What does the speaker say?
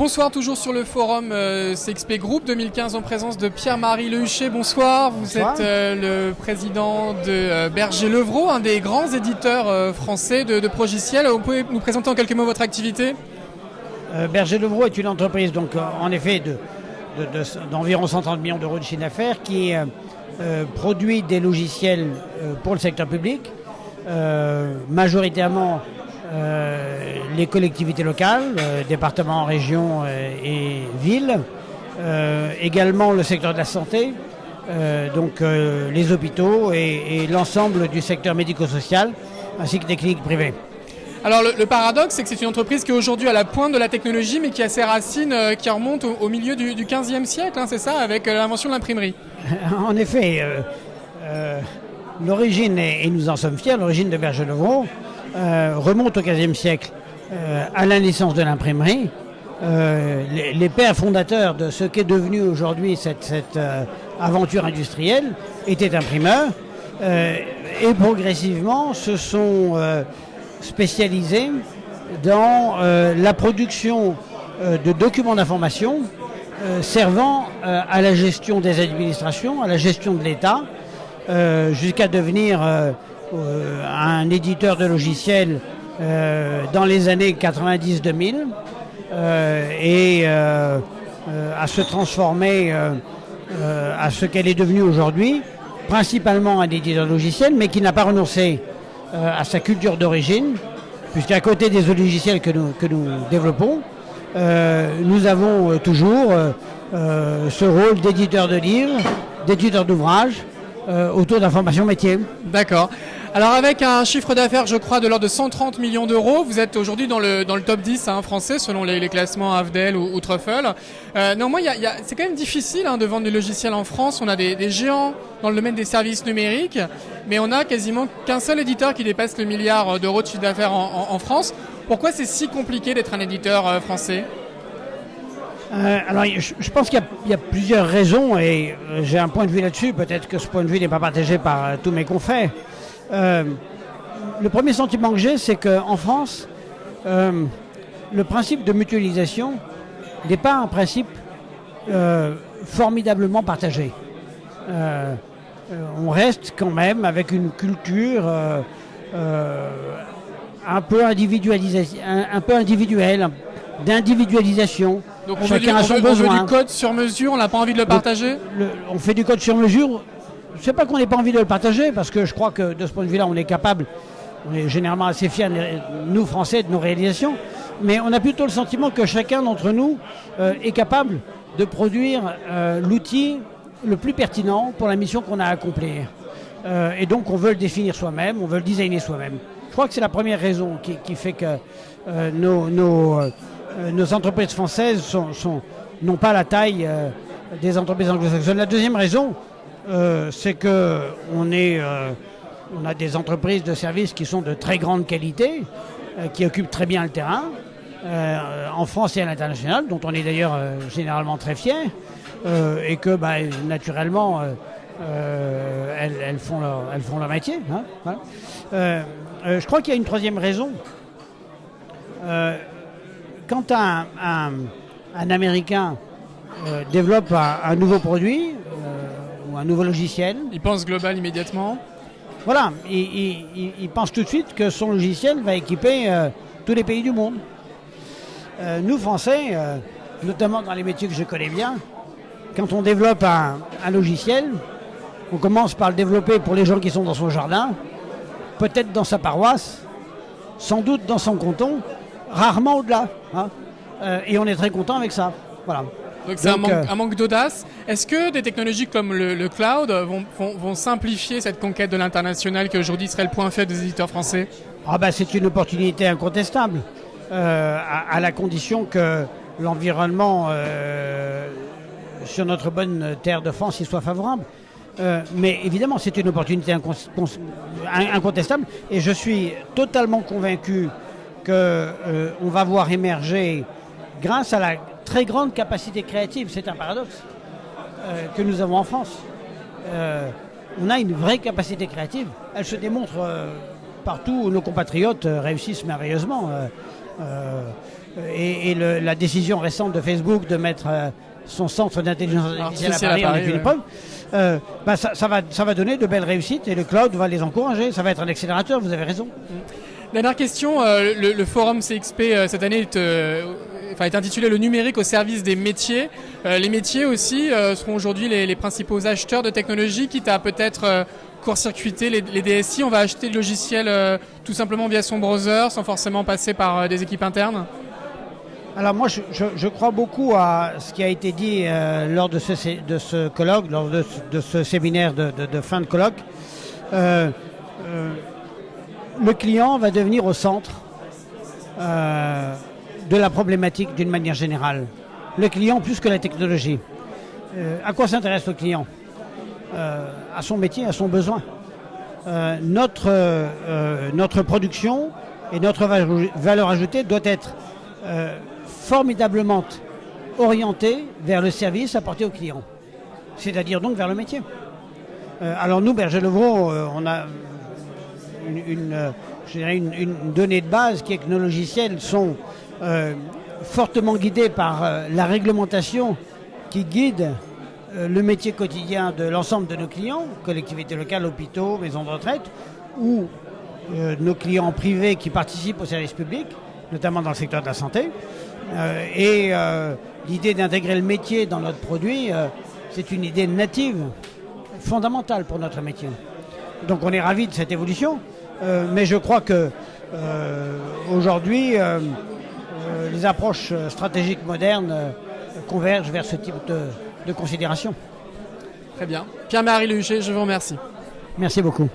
Bonsoir, toujours sur le forum CXP Group 2015 en présence de Pierre-Marie Lehuchet. Bonsoir, vous êtes le président de Berger Levrault, un des grands éditeurs français de progiciels. Vous pouvez nous présenter en quelques mots votre activité ? Berger Levrault est une entreprise donc, en effet d'environ 130 millions d'euros de chiffre d'affaires qui produit des logiciels pour le secteur public, majoritairement les collectivités locales, départements, régions et villes, également le secteur de la santé, donc les hôpitaux et l'ensemble du secteur médico-social, ainsi que des cliniques privées. Alors le paradoxe, c'est que c'est une entreprise qui est aujourd'hui à la pointe de la technologie, mais qui a ses racines qui remontent au milieu du XVe siècle, c'est ça, avec l'invention de l'imprimerie. En effet, l'origine, et nous en sommes fiers, l'origine de Berger Levrault remonte au XVe siècle à la naissance de l'imprimerie. Les pères fondateurs de ce qu'est devenu aujourd'hui cette aventure industrielle étaient imprimeurs et progressivement se sont spécialisés dans la production de documents d'information servant à la gestion des administrations, à la gestion de l'État, jusqu'à devenir un éditeur de logiciels dans les années 90-2000 et à se transformer à ce qu'elle est devenue aujourd'hui, principalement un éditeur de logiciels, mais qui n'a pas renoncé à sa culture d'origine, puisqu'à côté des logiciels que nous développons, nous avons toujours ce rôle d'éditeur de livres, d'éditeur d'ouvrages autour d'informations métiers. D'accord. Alors avec un chiffre d'affaires, je crois, de l'ordre de 130 millions d'euros, vous êtes aujourd'hui dans le top 10 français, selon les classements Avdel ou Truffle. Néanmoins, c'est quand même difficile de vendre des logiciels en France. On a des géants dans le domaine des services numériques, mais on a quasiment qu'un seul éditeur qui dépasse le milliard d'euros de chiffre d'affaires en France. Pourquoi c'est si compliqué d'être un éditeur français ? Alors, je pense qu'il y a plusieurs raisons et j'ai un point de vue là-dessus. Peut-être que ce point de vue n'est pas partagé par tous mes confrères. Le premier sentiment que j'ai, c'est qu'en France, le principe de mutualisation n'est pas un principe formidablement partagé. On reste quand même avec une culture un peu individuelle, d'individualisation. Donc on veut du code sur mesure, on n'a pas envie de le partager ? On fait du code sur mesure. Je ne sais pas qu'on n'ait pas envie de le partager, parce que je crois que de ce point de vue-là, on est généralement assez fiers, nous Français, de nos réalisations, mais on a plutôt le sentiment que chacun d'entre nous est capable de produire l'outil le plus pertinent pour la mission qu'on a à accomplir. Et donc on veut le définir soi-même, on veut le designer soi-même. Je crois que c'est la première raison qui fait que nos entreprises françaises n'ont pas la taille des entreprises anglo-saxonnes. La deuxième raison, c'est qu'on a des entreprises de services qui sont de très grande qualité, qui occupent très bien le terrain, en France et à l'international, dont on est d'ailleurs généralement très fiers, et que naturellement elles font leur métier. Voilà. Je crois qu'il y a une troisième raison. Quand un Américain développe un nouveau produit ou un nouveau logiciel, il pense global immédiatement. Voilà, il pense tout de suite que son logiciel va équiper tous les pays du monde. Nous, Français, notamment dans les métiers que je connais bien, quand on développe un logiciel, on commence par le développer pour les gens qui sont dans son jardin, peut-être dans sa paroisse, sans doute dans son canton, rarement au-delà. Et on est très content avec ça. Voilà. Donc c'est un manque d'audace. Est-ce que des technologies comme le cloud vont simplifier cette conquête de l'international qui aujourd'hui serait le point faible des éditeurs français ? C'est une opportunité incontestable, à la condition que l'environnement sur notre bonne terre de France y soit favorable. Mais évidemment, c'est une opportunité incontestable et je suis totalement convaincu qu'on va voir émerger, grâce à la très grande capacité créative, c'est un paradoxe, que nous avons en France. On a une vraie capacité créative. Elle se démontre partout où nos compatriotes réussissent merveilleusement. la décision récente de Facebook de mettre son centre d'intelligence artificielle à Paris en est une preuve. Ça va donner de belles réussites et le cloud va les encourager. Ça va être un accélérateur, vous avez raison. Dernière question, le forum CXP cette année est intitulé « Le numérique au service des métiers ». Les métiers aussi seront aujourd'hui les principaux acheteurs de technologies, quitte à peut-être court-circuiter les DSI. On va acheter le logiciel tout simplement via son browser, sans forcément passer par des équipes internes. Alors moi, je crois beaucoup à ce qui a été dit lors de ce colloque, lors de ce séminaire de fin de colloque. Le client va devenir au centre de la problématique d'une manière générale. Le client plus que la technologie. À quoi s'intéresse le client ? À son métier, à son besoin. Notre production et notre valeur ajoutée doit être formidablement orientée vers le service apporté au client, c'est-à-dire donc vers le métier. Alors nous, Berger-Levrault, on a une donnée de base qui est que nos logiciels sont fortement guidés par la réglementation qui guide le métier quotidien de l'ensemble de nos clients, collectivités locales, hôpitaux, maisons de retraite, ou nos clients privés qui participent au service public, notamment dans le secteur de la santé. L'idée d'intégrer le métier dans notre produit, c'est une idée native, fondamentale pour notre métier. Donc on est ravis de cette évolution, mais je crois que aujourd'hui, les approches stratégiques modernes convergent vers ce type de considération. Très bien. Pierre-Marie Luché, je vous remercie. Merci beaucoup.